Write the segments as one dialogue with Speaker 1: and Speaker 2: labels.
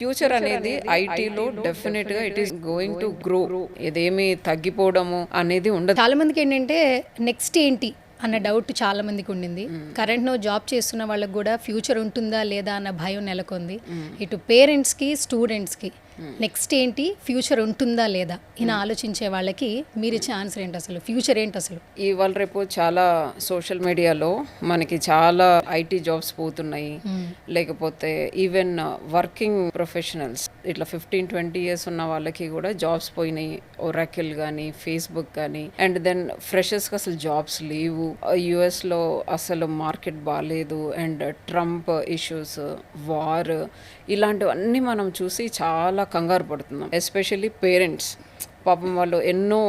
Speaker 1: Future అనేది ఐటీలో definite గా it is going to grow. ఇదేమి తగ్గిపోవడము అనేది ఉండదు.
Speaker 2: చాలా మందికి ఏంటంటే నెక్స్ట్ ఏంటి అన్న డౌట్ చాలా మందికి ఉండింది. కరెంట్ నో జాబ్ చేస్తున్న వాళ్ళకి కూడా ఫ్యూచర్ ఉంటుందా లేదా అన్న భయం నెలకొంది. ఇటు పేరెంట్స్కి స్టూడెంట్స్కి నెక్స్ట్ ఏంటి, ఫ్యూచర్ ఉంటుందా లేదా ఇలా ఆలోచించే వాళ్ళకి మీరు ఇచ్చే ఆన్సర్ ఏంటి, అసలు ఫ్యూచర్ ఏంటి అసలు?
Speaker 1: ఇవాళ రేపు చాలా సోషల్ మీడియాలో మనకి చాలా ఐటీ జాబ్స్ పోతున్నాయి. లేకపోతే ఈవెన్ వర్కింగ్ ప్రొఫెషనల్స్ ఇట్లా 15-20 years ఉన్న వాళ్ళకి కూడా జాబ్స్ పోయినాయి. ఒరాకిల్ కానీ ఫేస్బుక్ కానీ. అండ్ దెన్ ఫ్రెషర్స్కి అసలు జాబ్స్ లేవు. యుఎస్లో అసలు మార్కెట్ బాగాలేదు. అండ్ ట్రంప్ ఇష్యూస్, వార్, ఇలాంటివన్నీ మనం చూసి చాలా కంగారు పడుతున్నాం. ఎస్పెషల్లీ పేరెంట్స్ పాపం వాళ్ళు ఎన్నో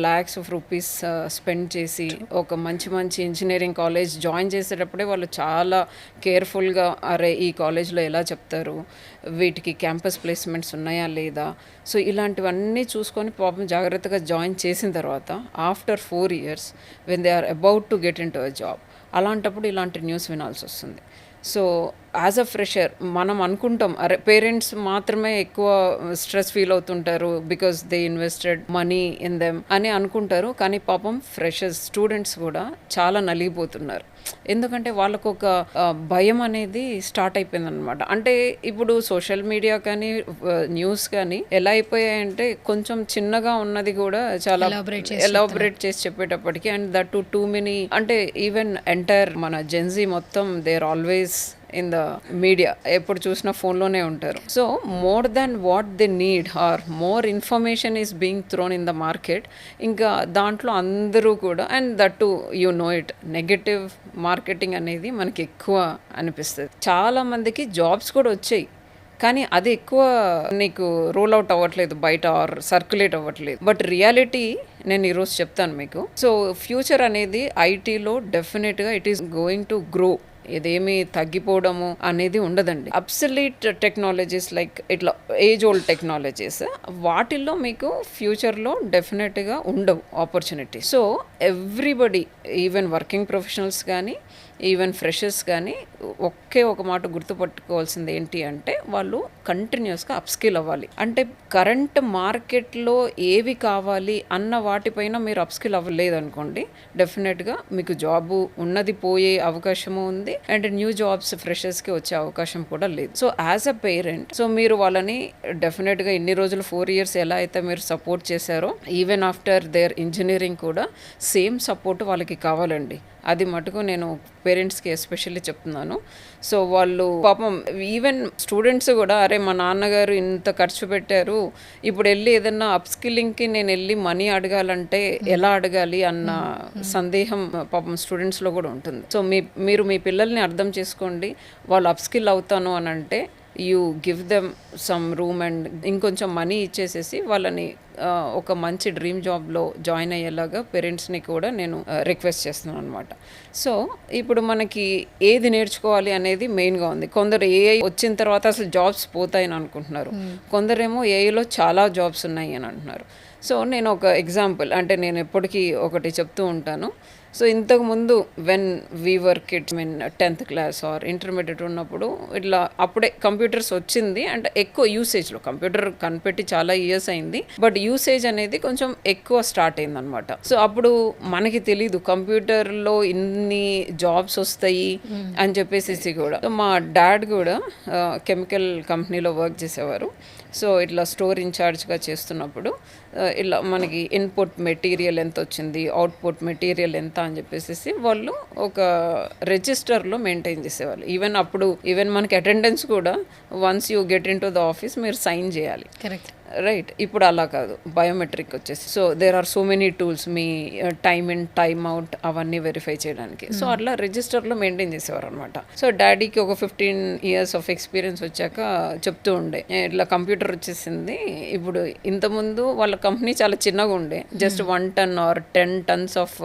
Speaker 1: lakhs of rupees స్పెండ్ చేసి ఒక మంచి మంచి ఇంజనీరింగ్ కాలేజ్ జాయిన్ చేసేటప్పుడే వాళ్ళు చాలా కేర్ఫుల్గా అరే ఈ కాలేజ్లో ఎలా చెప్తారు, వీటికి క్యాంపస్ ప్లేస్మెంట్స్ ఉన్నాయా లేదా, సో ఇలాంటివన్నీ చూసుకొని పాపం జాగ్రత్తగా జాయిన్ చేసిన తర్వాత after 4 years when they are about to get into a job, అలాంటప్పుడు ఇలాంటి న్యూస్ వినాల్సి వస్తుంది. సో యాజ్ అ ఫ్రెషర్ మనం అనుకుంటాం అరే పేరెంట్స్ మాత్రమే ఎక్కువ స్ట్రెస్ ఫీల్ అవుతుంటారు because they invested money in them అని అనుకుంటారు. కానీ పాపం ఫ్రెషర్స్ స్టూడెంట్స్ కూడా చాలా నలిగిపోతున్నారు. ఎందుకంటే వాళ్ళకు ఒక భయం అనేది స్టార్ట్ అయిపోయింది అనమాట. అంటే ఇప్పుడు సోషల్ మీడియా కానీ న్యూస్ కానీ ఎలా అయిపోయాయంటే కొంచెం చిన్నగా ఉన్నది కూడా చాలా ఎలాబరేట్ చేసి చెప్పేటప్పటికి, and that to too many, అంటే ఈవెన్ ఎంటైర్ మన జెన్జీ మొత్తం they are always in the media, ఎప్పుడు చూసినా ఫోన్లోనే ఉంటారు. So more than what they need are more information is being thrown in the market. ఇంకా దాంట్లో అందరూ కూడా, and that to you know it, negative marketing అనేది మనకి ఎక్కువ అనిపిస్తుంది. చాలా మందికి జాబ్స్ కూడా వచ్చాయి కానీ అది ఎక్కువ నీకు రోల్ అవుట్ అవ్వట్లేదు బయట, ఆర్ సర్క్యులేట్ అవ్వట్లేదు. బట్ రియాలిటీ నేను ఈరోజు చెప్తాను మీకు. సో ఫ్యూచర్ అనేది ఐటీలో డెఫినెట్గా it is going to grow. ఇదేమి తగ్గిపోవడము అనేది ఉండదండి. అబ్సల్యూట్ టెక్నాలజీస్ లైక్ ఇట్లా ఏజ్ ఓల్డ్ టెక్నాలజీస్, వాటిల్లో మీకు ఫ్యూచర్లో డెఫినెట్గా ఉండవు opportunity. So everybody, even working professionals కానీ ఈవెన్ ఫ్రెషర్స్ కానీ ఒకే ఒక మాట గుర్తుపట్టుకోవాల్సింది ఏంటి అంటే వాళ్ళు కంటిన్యూస్గా అప్స్కిల్ అవ్వాలి. అంటే కరెంట్ మార్కెట్లో ఏవి కావాలి అన్న వాటిపైన మీరు అప్స్కిల్ అవ్వలేదు అనుకోండి, డెఫినెట్గా మీకు జాబు ఉన్నది పోయే అవకాశము ఉంది, అండ్ న్యూ జాబ్స్ ఫ్రెషర్స్కి వచ్చే అవకాశం కూడా లేదు. So as a parent, so మీరు వాళ్ళని డెఫినెట్గా ఇన్ని రోజులు 4 years ఎలా అయితే మీరు సపోర్ట్ చేశారో, ఈవెన్ ఆఫ్టర్ దేర్ ఇంజనీరింగ్ కూడా సేమ్ సపోర్ట్ వాళ్ళకి కావాలండి. అది మటుకు నేను పేరెంట్స్కి ఎస్పెషల్లీ చెప్తున్నాను. సో వాళ్ళు పాపం ఈవెన్ స్టూడెంట్స్ కూడా అరే మా నాన్నగారు ఇంత ఖర్చు పెట్టారు, ఇప్పుడు వెళ్ళి ఏదన్నా అప్స్కిల్లింగ్కి నేను వెళ్ళి మనీ అడగాలంటే ఎలా అడగాలి అన్న సందేహం పాపం స్టూడెంట్స్లో కూడా ఉంటుంది. సో మీరు మీ పిల్లల్ని అర్థం చేసుకోండి. వాళ్ళు అప్స్కిల్ అవుతాను అని అంటే you give them some room and ఇంకొంచెం మనీ ఇచ్చేసేసి వాళ్ళని ఒక మంచి డ్రీమ్ జాబ్లో జాయిన్ అయ్యేలాగా పేరెంట్స్ని కూడా నేను రిక్వెస్ట్ చేస్తున్నాను అనమాట. సో ఇప్పుడు మనకి ఏది నేర్చుకోవాలి అనేది మెయిన్గా ఉంది. కొందరు ఏఐ వచ్చిన తర్వాత అసలు జాబ్స్ పోతాయని అనుకుంటున్నారు, కొందరేమో ఏఐలో చాలా జాబ్స్ ఉన్నాయి అని అంటున్నారు. సో నేను ఒక ఎగ్జాంపుల్, అంటే నేను ఎప్పటికీ ఒకటి చెప్తూ ఉంటాను. సో ఇంతకుముందు when we were kids, mean 10th class are intermediate ఉన్నప్పుడు ఇట్లా అప్పుడే కంప్యూటర్స్ వచ్చింది. అంటే ఎక్కువ యూసేజ్లో, కంప్యూటర్ కనిపెట్టి చాలా ఇయర్స్ అయింది, బట్ యూసేజ్ అనేది కొంచెం ఎక్కువ స్టార్ట్ అయింది అనమాట. సో అప్పుడు మనకి తెలీదు కంప్యూటర్లో ఇన్ని జాబ్స్ వస్తాయి అని చెప్పేసి కూడా. సో మా డాడ్ కూడా కెమికల్ కంపెనీలో వర్క్ చేసేవారు. సో ఇట్లా స్టోర్ ఇన్ఛార్జ్గా చేస్తున్నప్పుడు ఇలా మనకి ఇన్పుట్ మెటీరియల్ ఎంత వచ్చింది, అవుట్పుట్ మెటీరియల్ ఎంత అని చెప్పేసి వాళ్ళు ఒక రిజిస్టర్లో మెయింటైన్ చేసేవాళ్ళు. ఈవెన్ మనకి అటెండెన్స్ కూడా once you get into the office మీరు సైన్ చేయాలి.
Speaker 2: Correct,
Speaker 1: right. ఇప్పుడు అలా కాదు, బయోమెట్రిక్ వచ్చేసి. So there are so many tools, మీ టైమ్ ఇన్ టైమ్ అవుట్ అవన్నీ వెరిఫై చేయడానికి. సో అట్లా రిజిస్టర్లో మెయింటైన్ చేసేవారు అనమాట. సో డాడీకి ఒక 15 years ఆఫ్ ఎక్స్పీరియన్స్ వచ్చాక చెప్తూ ఉండే ఇట్లా కంప్యూటర్ వచ్చేసింది. ఇప్పుడు ఇంతకుముందు వాళ్ళ కంపెనీ చాలా చిన్నగా ఉండే, just 1 ton or 10 tons of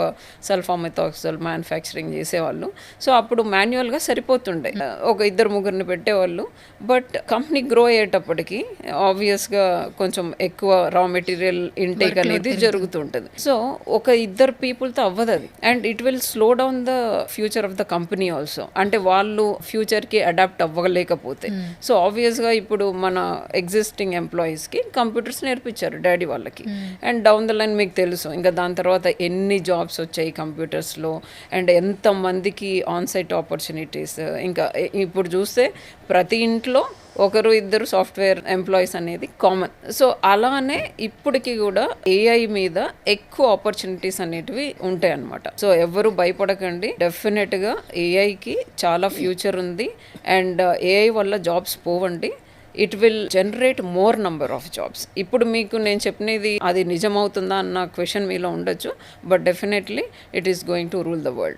Speaker 1: sulfamethoxazole manufacturing చేసేవాళ్ళు. సో అప్పుడు మాన్యువల్గా సరిపోతుండే, ఒక 2-3 పెట్టేవాళ్ళు. బట్ కంపెనీ గ్రో అయ్యేటప్పటికి ఆబ్వియస్గా కొంచెం ఎక్కువ రా మెటీరియల్ ఇంటేక్ అనేది జరుగుతుంటుంది. సో ఒక ఇద్దరు పీపుల్తో అవ్వదు అది, and it will slow down the future of the company also. అంటే వాళ్ళు ఫ్యూచర్కి అడాప్ట్ అవ్వలేకపోతే. సో ఆబ్వియస్గా ఇప్పుడు మన ఎగ్జిస్టింగ్ ఎంప్లాయీస్కి కంప్యూటర్స్ నేర్పించారు డాడీ వాళ్ళకి, అండ్ డౌన్ ద లైన్ మీకు తెలుసు ఇంకా దాని తర్వాత ఎన్ని జాబ్స్ వచ్చాయి కంప్యూటర్స్లో, అండ్ ఎంతమందికి ఆన్సైట్ ఆపర్చునిటీస్. ఇంకా ఇప్పుడు చూస్తే ప్రతి ఇంట్లో ఒకరు ఇద్దరు సాఫ్ట్వేర్ ఎంప్లాయీస్ అనేది కామన్. సో అలానే ఇప్పటికి కూడా ఏఐ మీద ఎక్కువ ఆపర్చునిటీస్ అనేటివి ఉంటాయి అన్నమాట. సో ఎవరు భయపడకండి, డెఫినెట్గా ఏఐకి చాలా ఫ్యూచర్ ఉంది, అండ్ ఏఐ వల్ల జాబ్స్ పోవండి. It will generate more number of jobs. ఇప్పుడు మీకు నేను చెప్పినది అది నిజమవుతుందా అన్న క్వశ్చన్ మీలో ఉండొచ్చు, but definitely it is going to rule the world.